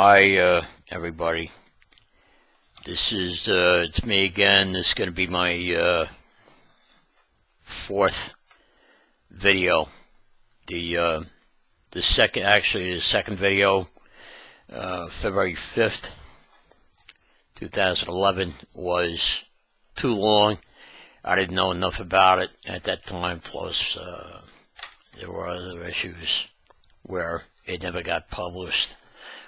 Hi, everybody. This is, it's me again. This is going to be my, fourth video. The second video, February 5th, 2011, was too long. I didn't know enough about it at that time, plus, there were other issues where it never got published.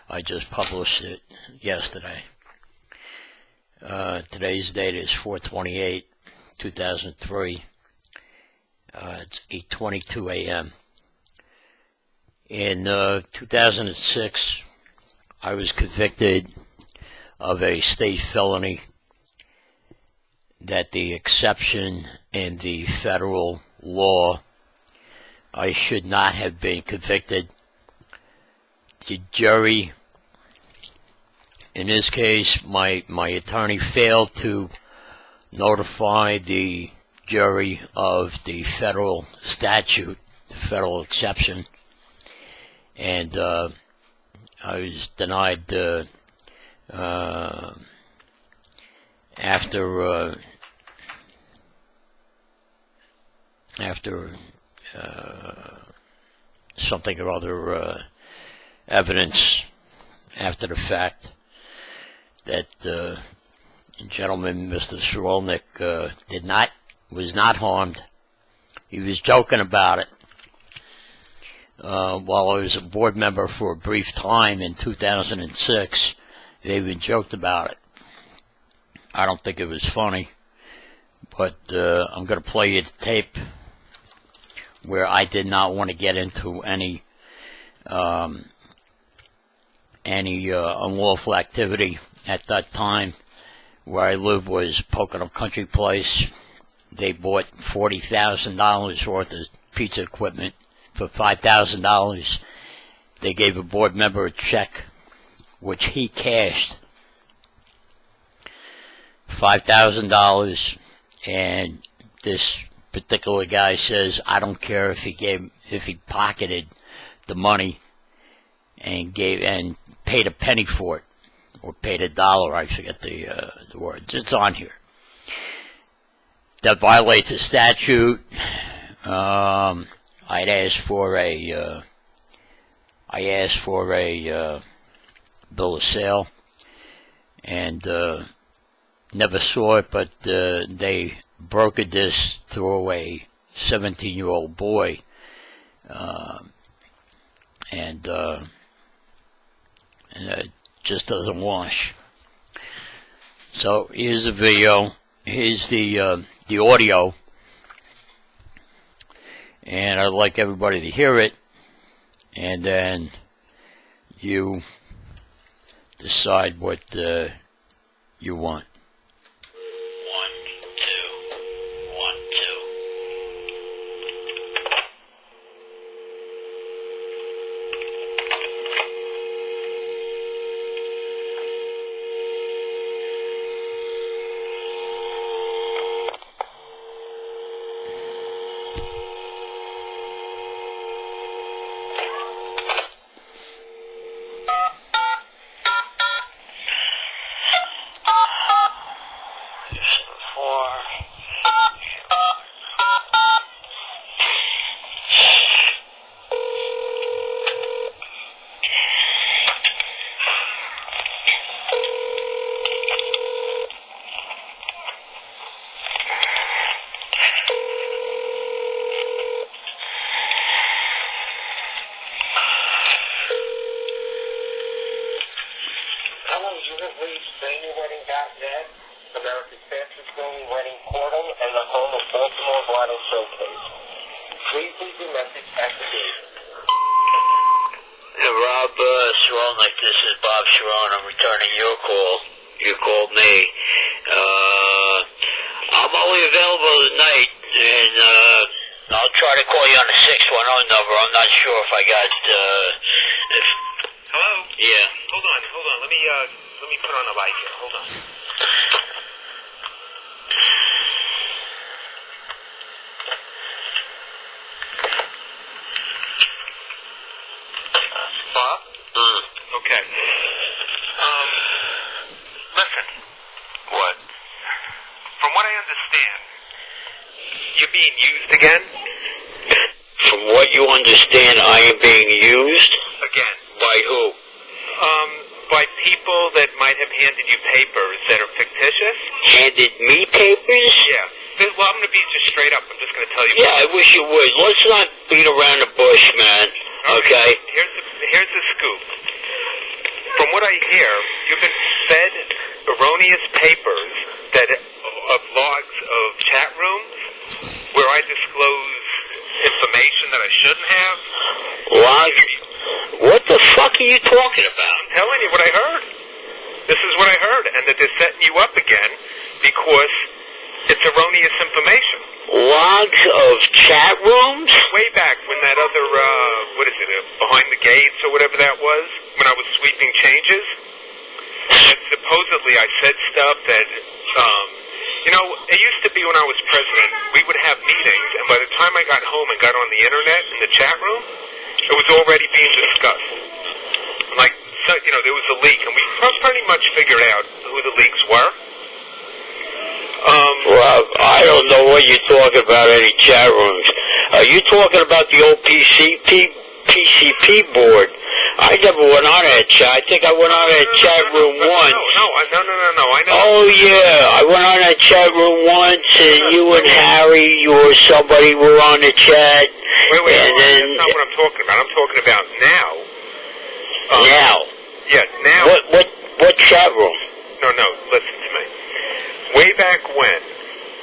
I just published it yesterday. Today's date is 4/28/2003. It's 8:22 a.m. In 2006, I was convicted of a state felony that the exception in the federal law, I should not have been convicted. The jury, in this case, my attorney failed to notify the jury of the federal statute, the federal exception, and I was denied after something or other evidence after the fact that gentleman, Mr. Shrolnick, was not harmed. He was joking about it. While I was a board member for a brief time in 2006, they even joked about it. I don't think it was funny, but I'm going to play you the tape where I did not want to get into any unlawful activity. At that time, where I lived was Pocono Country Place. They bought $40,000 worth of pizza equipment for $5,000. They gave a board member a check, which he cashed $5,000, and this particular guy says, I don't care if he pocketed the money and paid a penny for it, or paid $1. I forget the words. It's on here. That violates the statute. I asked for a bill of sale, and never saw it, but they brokered this through a 17-year-old boy, and it just doesn't wash. So here's the video. Here's the audio, and I'd like everybody to hear it, and then you decide what you want. 1, 2, 1, 2. Wedding.net, America's fastest growing wedding portal, and the home of Baltimore Bridal Showcase. Please leave your message at the gate. Rob Shrolnick, this is Bob Sharon. I'm returning your call. You called me. I'm only available tonight, and I'll try to call you on the 610 number. I'm not sure if I got Hello? Yeah. Hold on. Let me put on the light here. Hold on. Bob? Okay. again? From what you understand, I am being used? Again. By who? By people that might have handed you papers that are fictitious. Handed me papers? Yeah. Well, I'm going to be just straight up. I'm just going to tell you. Yeah, I wish you would. Let's not beat around the bush, man. Okay? Here's the scoop. From what I hear, you've been fed erroneous papers of logs of chat rooms where I disclose information that I shouldn't have. Logs? What the fuck are you talking about? I'm telling you what I heard. This is what I heard, and that they're setting you up again because it's erroneous information. Logs of chat rooms? Way back when that other, behind the gates or whatever that was, when I was sweeping changes, and supposedly I said stuff that, it used to be when I was president, we would have meetings, and by the time I got home and got on the internet in the chat room, it was already being discussed. There was a leak, and we pretty much figured out who the leaks were. Rob, I don't know what you're talking about, any chat rooms. Are you talking about the old PCP board? I never went on that chat. I think I went on that chat room once. No, I know. Oh, yeah. I went on that chat room once, and you and Harry or somebody were on the chat. Wait, that's not what I'm talking about. I'm talking about now. Now? Yeah, now. What chat room? No, listen to me. Way back when,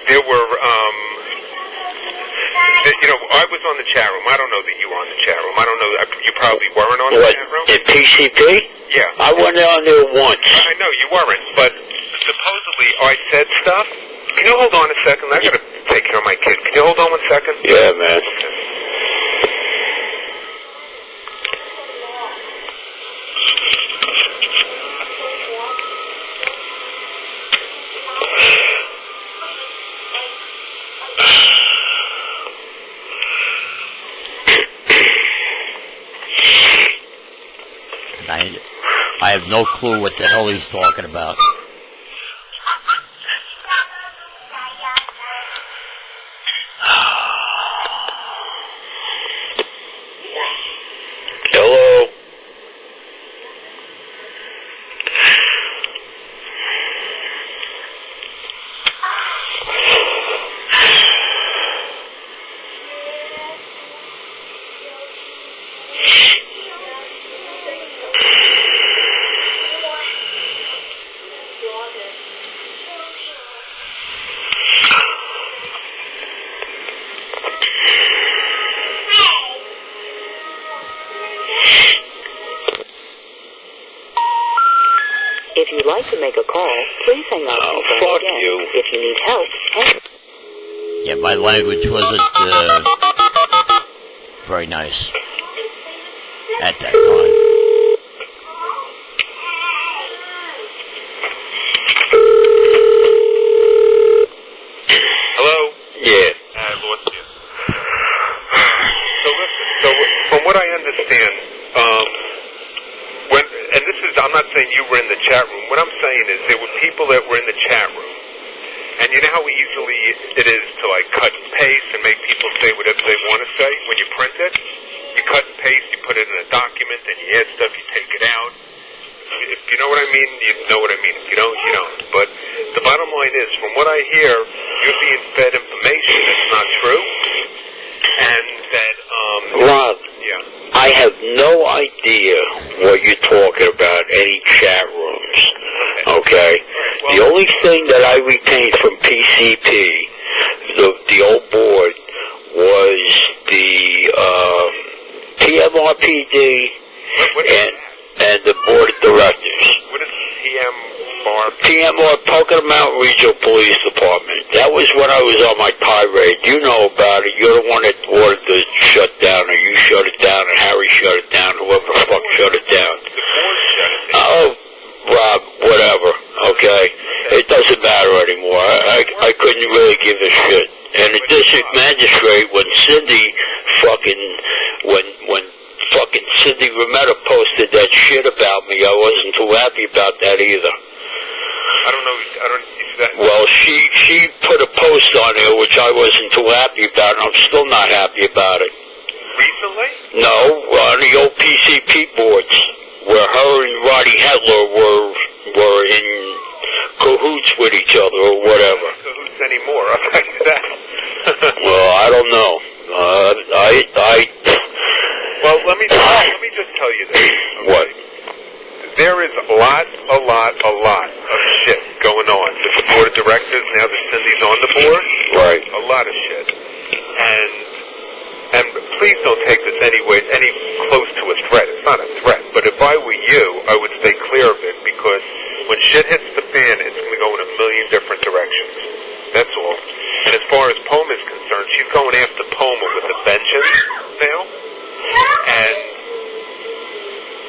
there were, I was on the chat room. I don't know that you were on the chat room. I don't know. You probably weren't on the chat room. In PCP? Yeah. I went on there once. I know you weren't, but supposedly I said stuff. Can you hold on a second? I gotta take care of my kid. Can you hold on 1 second? Yeah, man. I have no clue what the hell he's talking about. Hello? If you'd like to make a call, please hang up and phone fuck again. you. If you need help, Yeah, my language wasn't very nice at that time. Hello? Yeah. I lost you. So listen, from what I understand, I'm not saying you were in the chat room. What I'm saying is there were people that were in the chat room. And you know how easily it is to cut and paste and make people say whatever they want to say when you print it? You cut and paste, you put it in a document, and you add stuff, you take it out. If you know what I mean, you know what I mean. If you don't, you don't. But the bottom line is, from what I hear, you're being fed information that's not true. And that, Rob, yeah. I have no idea what you're talking about, any chat rooms, okay? The only thing that I retained from PCP, the old board, was the PMRPD and the board of directors. What is PMR? PMR, Pocono Mountain Regional Police Department. That was when I was on my tirade. You know about it. You're the one that ordered the shut down, or you shut it down, and Harry shut it down, whoever the fuck shut it down. The board shut it down. Oh, Rob, whatever, okay? It doesn't matter anymore. I couldn't really give a shit. And the district magistrate, when Cindy Rometta posted that shit about me, I wasn't too happy about that either. I don't know. You said that? Well, she put a post on there which I wasn't too happy about, and I'm still not happy about it. Recently? No, on the old PCP boards, where her and Roddy Hetler were in cahoots with each other or whatever. Not cahoots anymore, I'll tell you that. Well, I don't know. Well, let me just tell you this. Okay? What? There is a lot of shit going on with the board of directors now that Cindy's on the board. Right. A lot of shit. And please don't take this any close to a threat. It's not a threat. But if I were you, I would stay clear of it, because when shit hits the fan, it's going to go in a million different directions. That's all. And as far as Poma is concerned, she's going after Poma with a vengeance now. And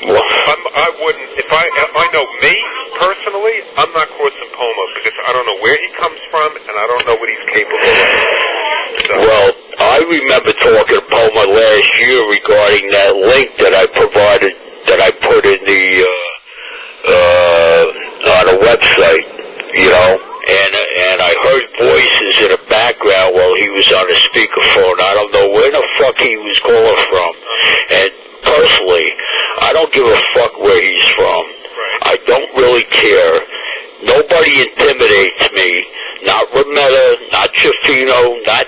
I wouldn't, if I know me personally, I'm not crossing Poma, because I don't know where he comes from, and I don't know what he's capable of. So. Well, I remember talking to Poma last year regarding that link that I provided, that I put in the on a website, you know, and I heard voices in the background while he was on a speakerphone. I don't know where the fuck he was calling from, and personally, I don't give a fuck where he's from. I don't really care. Nobody intimidates me. Not Rametta, not Chafino, not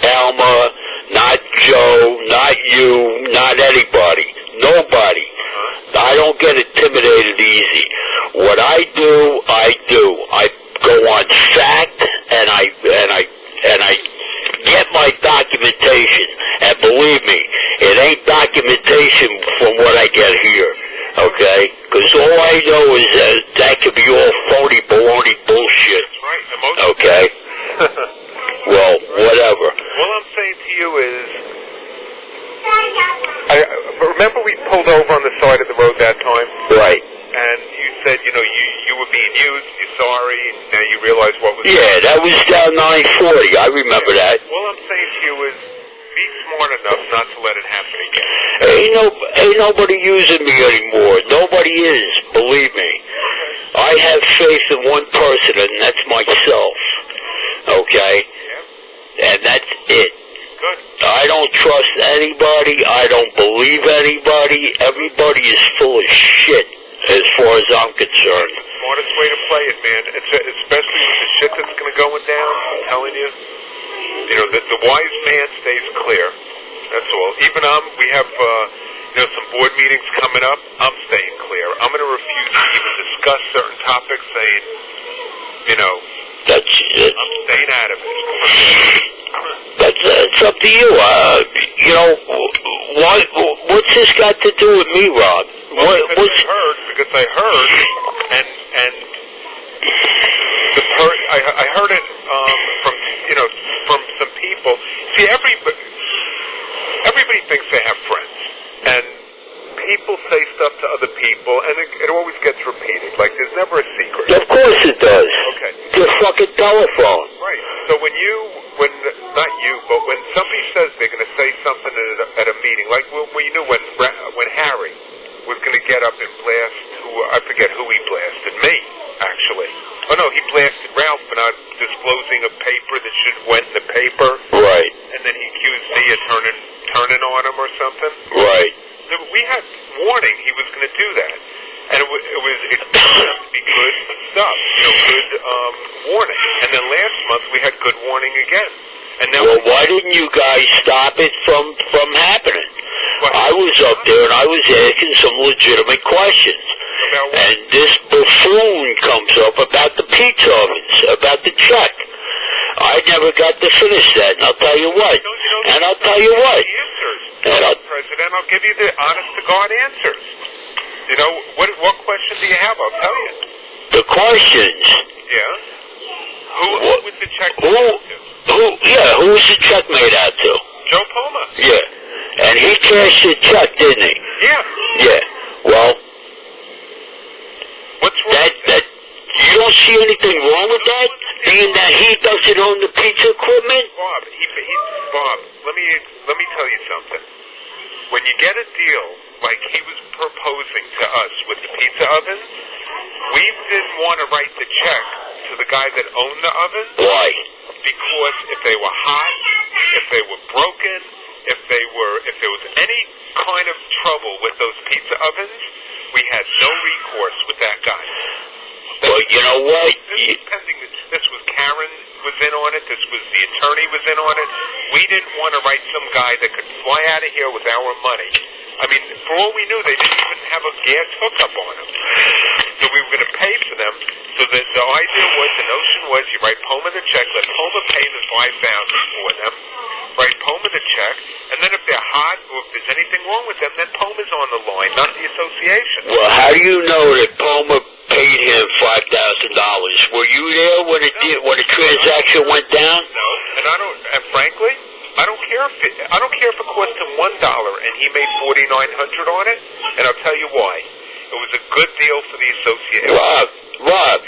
Alma, not Joe, not you, not anybody. Nobody. I don't get intimidated easy. What I do, I do. I go on fact, and I get my documentation. And believe me, it ain't documentation from what I get here. Okay? Because all I know is that could be all phony, baloney bullshit. Right. Okay? Well, whatever. All I'm saying to you is, remember we pulled over on the side of the road that time? Right. And you said, you were being used, you're sorry, and now you realize what was... Yeah, that was down 940. I remember that. All I'm saying to you is, be smart enough not to let it happen again. Ain't nobody using me anymore. Nobody is, believe me. I have faith in one person, and that's myself. Okay? Yeah. And that's it. Good. I don't trust anybody. I don't believe anybody. Everybody is full of shit, as far as I'm concerned. Smartest way to play it, man. Especially with the shit that's going to go down, I'm telling you. The wise man stays clear. That's all. Even we have, some board meetings coming up. I'm staying clear. I'm going to refuse to even discuss certain topics, saying, That's it. I'm staying out of it. That's up to you. What's this got to do with me, Rob? Because I heard, and I heard it from some people. See, everybody thinks they have friends, and people say stuff to other people, and it always gets repeated. Like, there's never a secret. Of course it does. Okay. Your fucking telephone. Right. So when not you, but when somebody says they're going to say something at a meeting, like we knew when Harry was going to get up and blast I forget who he blasted, me, actually. Oh no, he blasted Ralph for not disclosing a paper that should have went in the paper. Right. And then he accused me of turning on him or something. Right. So we had warning he was going to do that. And it turned out to be good stuff, good warning. And then last month we had good warning again. And now why didn't you guys stop it from happening? I was up there and I was asking some legitimate questions. And this buffoon comes up about the pizza ovens, about the check. I never got to finish that, and I'll tell you what. And I'll tell you what. President, I'll give you the honest-to-God answers. What question do you have? I'll tell you. The questions. Yeah? Who was the check made out to? Who was the check made out to? Joe Poma. Yeah. And he cashed the check, didn't he? Yeah. Yeah. Well, what's wrong? That you don't see anything wrong with that? Being that he doesn't own the pizza equipment? Bob, let me tell you something. When you get a deal like he was proposing to us with the pizza ovens, we didn't want to write the check to the guy that owned the oven. Why? Because if they were hot, if they were broken, if there was any kind of trouble with those pizza ovens, we had no recourse with that guy. Well, you know what? This was Karen was in on it. This was the attorney was in on it. We didn't want to write some guy that could fly out of here with our money. I mean, for all we knew, they didn't even have a gas hookup on them. So we were going to pay for them. So the notion was, you write Poma the check, let Poma pay the $5,000 for them, write Poma the check, and then if they're hot or if there's anything wrong with them, then Poma's on the line, not the association. Well, how do you know that Poma paid him $5,000? Were you there when the transaction went down? No, and frankly, I don't care if it cost him $1 and he made $4,900 on it, and I'll tell you why. It was a good deal for the association. Rob,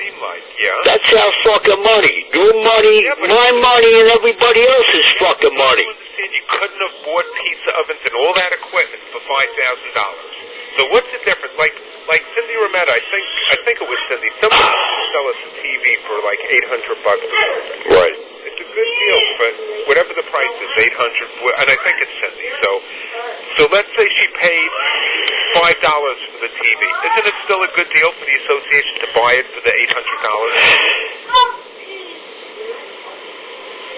yeah. That's our fucking money. Your money, my money, and everybody else's fucking money. You understand? You couldn't have bought pizza ovens and all that equipment for $5,000. So what's the difference? Like Cindy Rametta, I think it was Cindy. Somebody would sell us a TV for like $800 or something. Right. It's a good deal, but whatever the price is, $800, and I think it's Cindy. So let's say she paid $5 for the TV. Isn't it still a good deal for the association to buy it for the $800?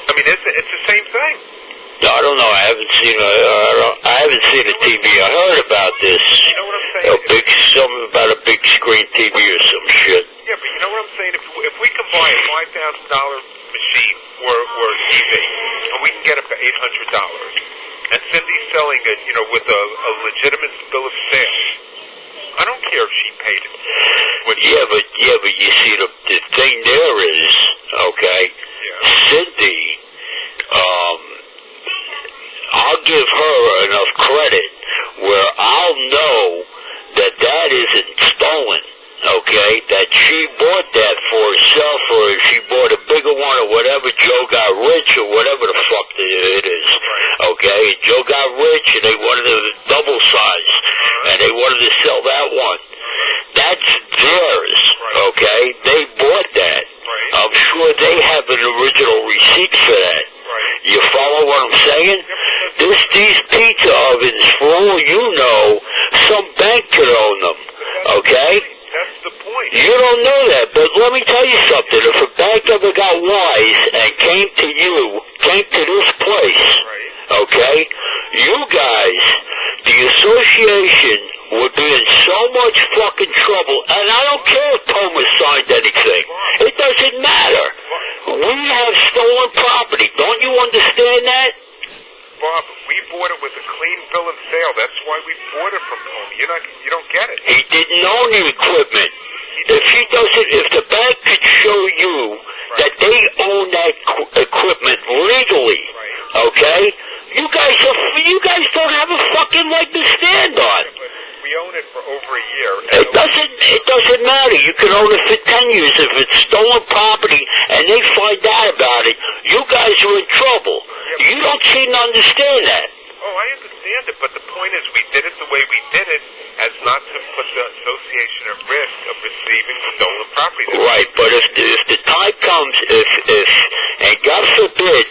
I mean, it's the same thing. I don't know. I haven't seen a TV. I heard about this. You know what I'm saying? Something about a big screen TV or some shit. Yeah, but you know what I'm saying? If we can buy a $5,000 machine or TV, and we can get it for $800, and Cindy's selling it, with a legitimate bill of sale, I don't care if she paid it. Yeah, but you see, the thing there is, okay, Cindy, I'll give her enough credit where I'll know that isn't stolen, okay? That she bought that for herself, or if she bought a bigger one or whatever, Joe got rich or whatever the fuck it is, okay? Joe got rich and they wanted to double size, and they wanted to sell that one. That's theirs, okay? They bought that. I'm sure they have an original receipt for that. You follow what I'm saying? These pizza ovens, for all you know, some bank could own them, okay? That's the point. You don't know that, but let me tell you something. If a bank ever got wise and came to this place, okay, you guys, the association would be in so much fucking trouble, and I don't care if Thomas signed anything. It doesn't matter. We have stolen property. Don't you understand that? Bob, we bought it with a clean bill of sale. That's why we bought it from home. You don't get it. He didn't own the equipment. If the bank could show you that they own that equipment legally, okay, you guys don't have a fucking leg to stand on. We own it for over a year. It doesn't matter. You can own it for 10 years. If it's stolen property and they find out about it, you guys are in trouble. You don't seem to understand that. Oh, I understand it, but the point is we did it the way we did it as not to put the association at risk of receiving stolen property. Right, but if the time comes, and God forbid,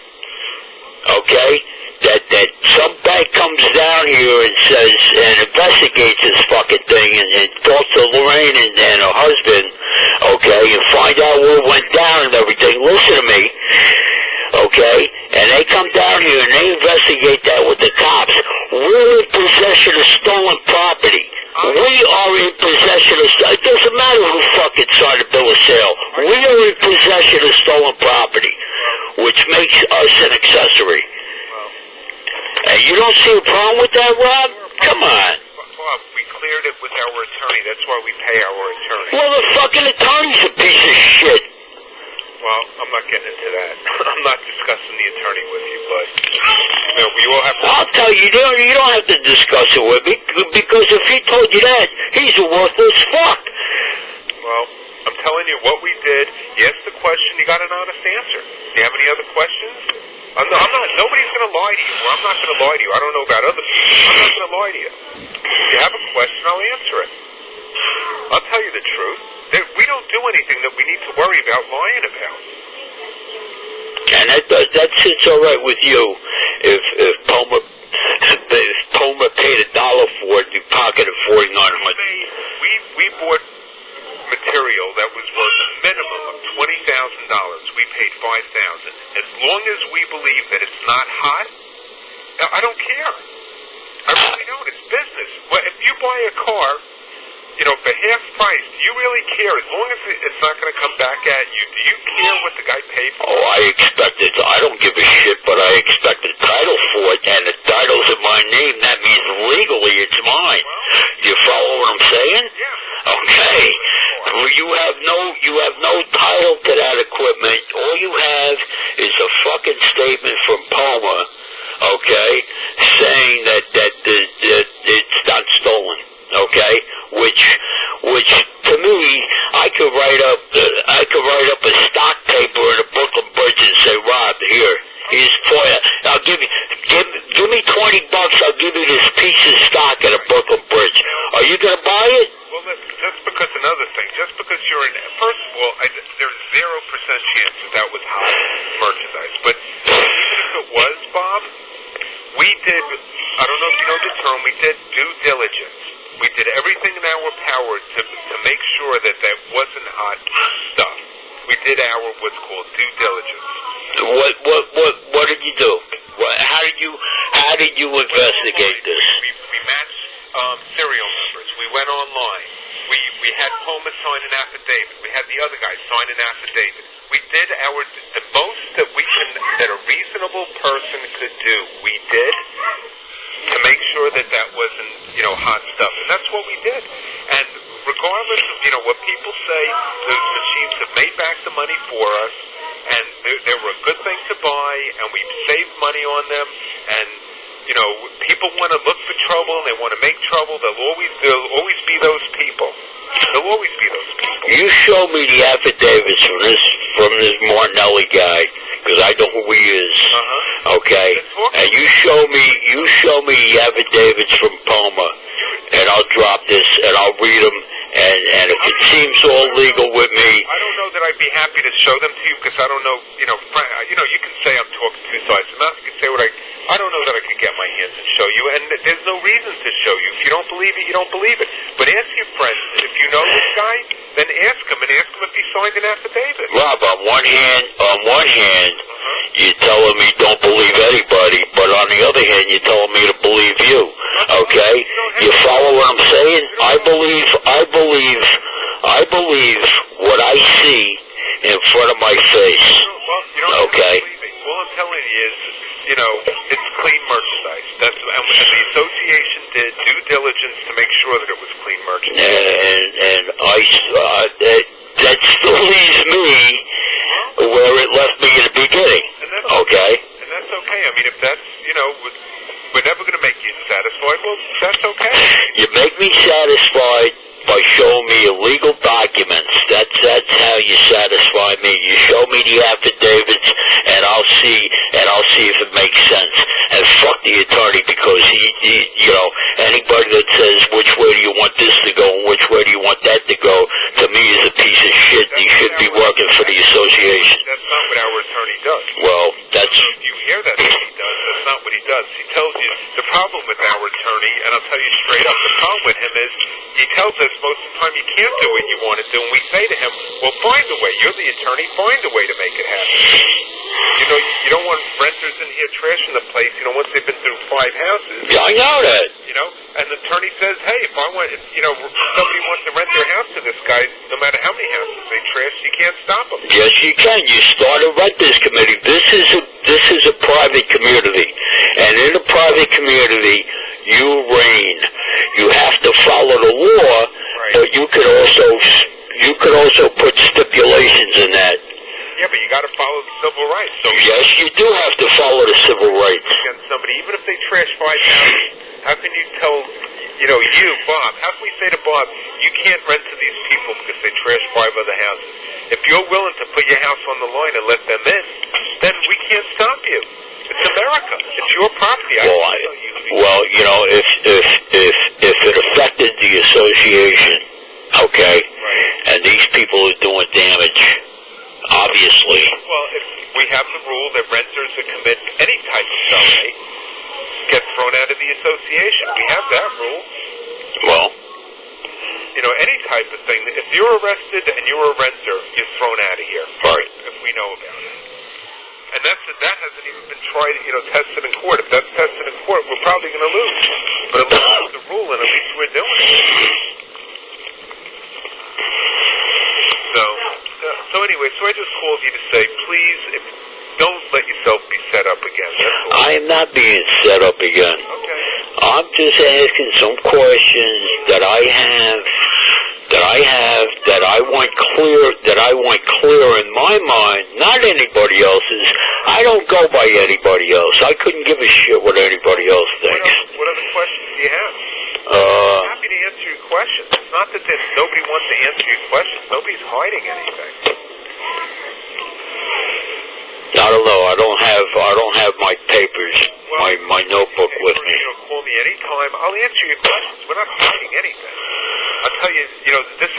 okay, that some bank comes down here and says, and investigates this fucking thing and talks to Lorraine and her husband, okay, and find out what went down and everything, listen to me, okay, and they come down here and they investigate that with the cops, we're in possession of stolen property. We are in possession of, it doesn't matter who fucking signed a bill of sale, we are in possession of stolen property, which makes us an accessory. And you don't see a problem with that, Rob? Come on. Bob, we cleared it with our attorney. That's why we pay our attorney. Well, the fucking attorney's a piece of shit. Well, I'm not getting into that. I'm not discussing the attorney with you, but we all have to... I'll tell you, you don't have to discuss it with me, because if he told you that, he's a worthless fuck. Well, I'm telling you what we did. You asked the question, you got an honest answer. Do you have any other questions? I'm not, nobody's going to lie to you, or I'm not going to lie to you. I don't know about other people. I'm not going to lie to you. If you have a question, I'll answer it. I'll tell you the truth. We don't do anything that we need to worry about lying about. And that sits all right with you. If Poma paid $1 for it, you pocketed $4,900. We bought material that was worth a minimum of $20,000. We paid $5,000. As long as we believe that it's not hot, I don't care. I really don't. It's business. Well, if you buy a car, for half price, do you really care? As long as it's not going to come back at you, do you care what the guy paid for? Oh, I expect it. I don't give a shit, but I expect a title for it, and the title's in my name. That means legally it's mine. Do you follow what I'm saying? Yeah. Okay. You have no title to that equipment. All you have is a fucking statement from Poma, okay, saying that it's not stolen, okay? Which to me, I could write up a stock paper in a Brooklyn Bridge and say, Rob, here's I'll give me $20. I'll give you this piece of stock at a Brooklyn Bridge. Are you gonna buy it? Well, just because another thing, just because you're in, first of all, there's 0% chance that was hot merchandise. But even if it was, Bob, we did, I don't know if you know the term, we did due diligence. We did everything in our power to make sure that wasn't hot stuff. We did our what's called due diligence. What did you do? How did you investigate this? We matched serial numbers. We went online. We had Poma sign an affidavit. We had the other guy sign an affidavit. We did the most that a reasonable person could do. We did to make sure that wasn't hot stuff, and that's what we did. And regardless of what people say, those machines have made back the money for us, and they were a good thing to buy, and we saved money on them. And people want to look for trouble and they want to make trouble. There'll always be those people. There'll always be those people. You show me the affidavits from this Martinelli guy, because I know who he is. Okay, and you show me the affidavits from Poma, and I'll drop this and I'll read them. And if it seems all legal with me, I don't know that I'd be happy to show them to you, because I don't know. You can say I'm talking two sides of the mouth. You can say what I don't know that I could get my hands and show you, and there's no reason to show you. If you don't believe it, you don't believe it. But ask your friends. If you know this guy, then ask him if he signed an affidavit. Rob, on one hand, you're telling me don't believe anybody, but on the other hand, you're telling me to believe you. Okay? You follow what I'm saying? I believe what I see in front of my face. Okay? All I'm telling you is, it's clean merchandise. And the association did due diligence to make sure that it was clean merchandise. And that still leaves me where it left me in the beginning. Okay? And that's okay. I mean, if that's, we're never going to make you satisfied, well, that's okay. You make me satisfied by showing me illegal documents. That's how you satisfy me. You show me the affidavits, and I'll see if it makes sense. And fuck the attorney, because he anybody that says which way do you want this to go and which way do you want that to go, to me is a piece of shit. He should be working for the association. That's not what our attorney does. Well, that's... You hear that what he does. That's not what he does. He tells you the problem with our attorney, and I'll tell you straight up, the problem with him is he tells us most of the time you can't do what you want to do, and we say to him, well, find a way. You're the attorney. Find a way to make it happen. You don't want renters in here trashing the place, once they've been through 5 houses. Yeah, I know that. And the attorney says, hey, if somebody wants to rent their house to this guy, no matter how many houses they trash, you can't stop them. Yes, you can. You start a renters committee. This is a private community, and in a private community, you reign. You have to follow the law, right. But you could also put stipulations in that. Yeah, but you got to follow the civil rights. So yes, you do have to follow the civil rights. Against somebody, even if they trash 5 houses, how can you tell, Bob, how can we say to Bob, you can't rent to these people because they trash 5 other houses? If you're willing to put your house on the line and let them in, then we can't stop you. It's America. It's your property. If it affected the association, okay, right. And these people rule that renters that commit any type of felony get thrown out of the association. We have that rule. Well, You know, any type of thing. If you're arrested and you're a renter, you're thrown out of here. right. If we know about it. And that hasn't even been tried, tested in court. If that's tested in court, we're probably going to lose. But at least it's the rule, and at least we're doing it. So anyway, I just called you to say, please, don't let yourself be set up again. That's all. I am not being set up again. Okay. I'm just asking some questions that I have, that I want clear in my mind, not anybody else's. I don't go by anybody else. I couldn't give a shit what anybody else thinks. What other questions do you have? I'm happy to answer your questions. It's not that nobody wants to answer your questions. Nobody's hiding anything. I don't know. I don't have my papers, my notebook with me. Call me anytime. I'll answer your questions. We're not hiding anything. I'll tell you,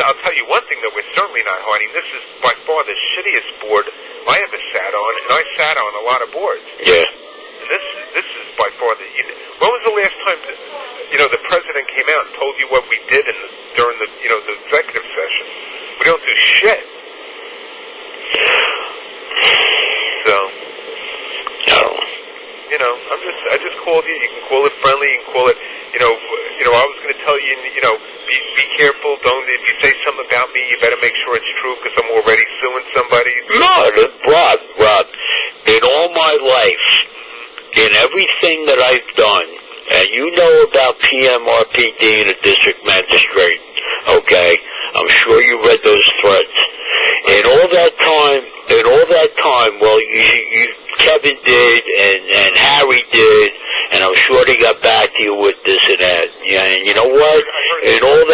I'll tell you one thing that we're certainly not hiding. This is by far the shittiest board I ever sat on, and I sat on a lot of boards. Yeah. And this is by far the. When was the last time the president came out and told you what we did during the the executive session? We don't do shit. So, I just called you. You can call it friendly. You can call it, I was going to tell you, be careful. Don't, if you say something about me, you better make sure it's true because I'm already suing somebody. No, Rob, in all my life, in everything that I've done, and you know about PMRPD and a district magistrate, okay? I'm sure you read those threats. In all that time, well, Kevin did, and Harry did, and I'm sure they got back to you with this and that. Yeah, and you know what? I heard you were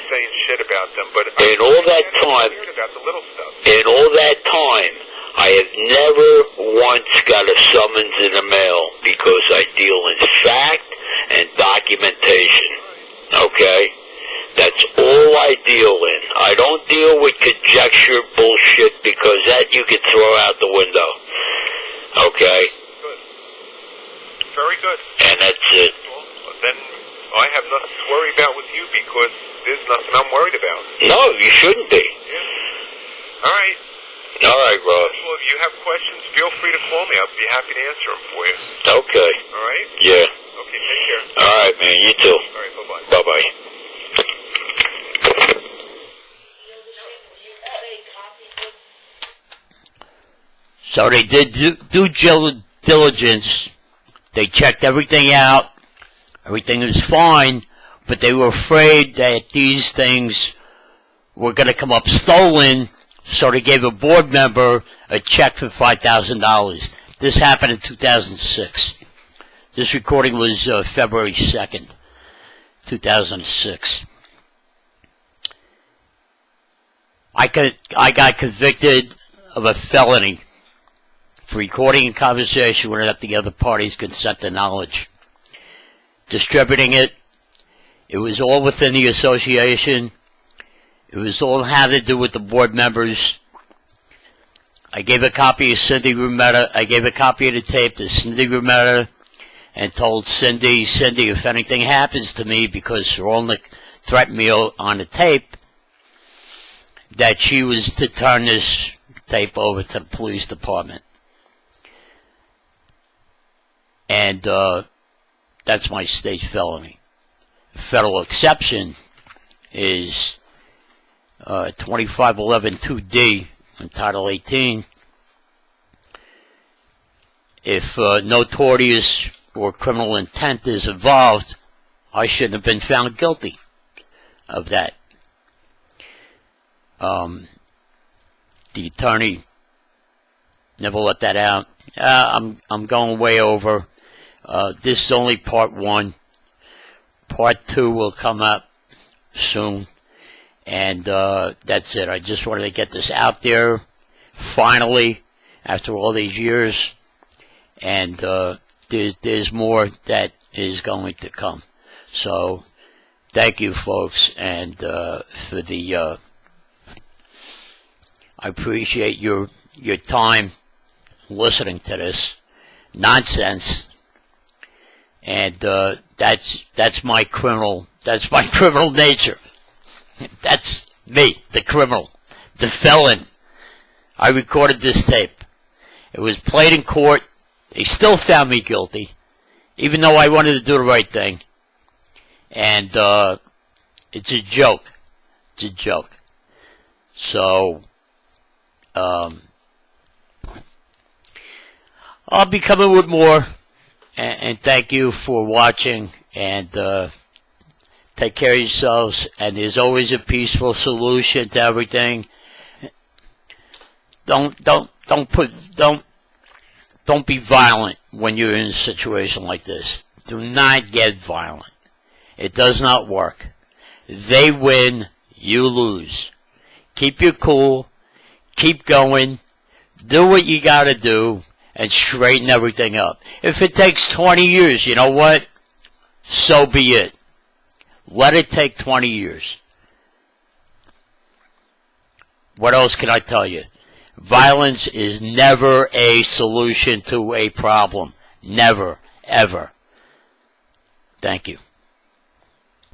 saying shit about them, but in all that time, about the little stuff. in all that time, I have never once got a summons in the mail because I deal in fact and documentation. Okay? That's all I deal in. I don't deal with conjecture bullshit because that you can throw out the window. Okay? Good. Very good. And that's it. Well, then I have nothing to worry about with you because there's nothing I'm worried about. No, you shouldn't be. Yeah. All right. All right, Rob. Well, if you have questions, feel free to call me. I'll be happy to answer them for you. Okay. All right? Yeah. Okay, take care. All right, man. You too. All right, bye-bye. Bye-bye. So they did due diligence. They checked everything out. Everything was fine, but they were afraid that these things were going to come up stolen, so they gave a board member a check for $5,000. This happened in 2006. This recording was February 2nd, 2006. I got convicted of a felony for recording a conversation without the other party's consent and knowledge. Distributing it. It was all within the association. It was all had to do with the board members. I gave a copy of Cindy Rumetta. I gave a copy of the tape to Cindy Rumetta and told Cindy, if anything happens to me, because Rolnick threatened me on the tape, that she was to turn this tape over to the police department. And that's my state felony. Federal exception is 25112D in Title 18. If notorious or criminal intent is involved, I shouldn't have been found guilty of that. The attorney never let that out. I'm going way over. This is only part 1. Part 2 will come up soon. And that's it. I just wanted to get this out there finally after all these years. And there's more that is going to come. So thank you, folks, and for the I appreciate your time listening to this nonsense, and that's my criminal nature. That's me, the criminal, the felon. I recorded this tape. It was played in court. They still found me guilty, even though I wanted to do the right thing. And it's a joke. It's a joke. So I'll be coming with more. And thank you for watching. And take care of yourselves. And there's always a peaceful solution to everything. Don't be violent when you're in a situation like this. Do not get violent. It does not work. They win, you lose. Keep your cool. Keep going. Do what you gotta do and straighten everything up. If it takes 20 years, you know what? So be it. Let it take 20 years. What else can I tell you? Violence is never a solution to a problem. Never, ever. Thank you.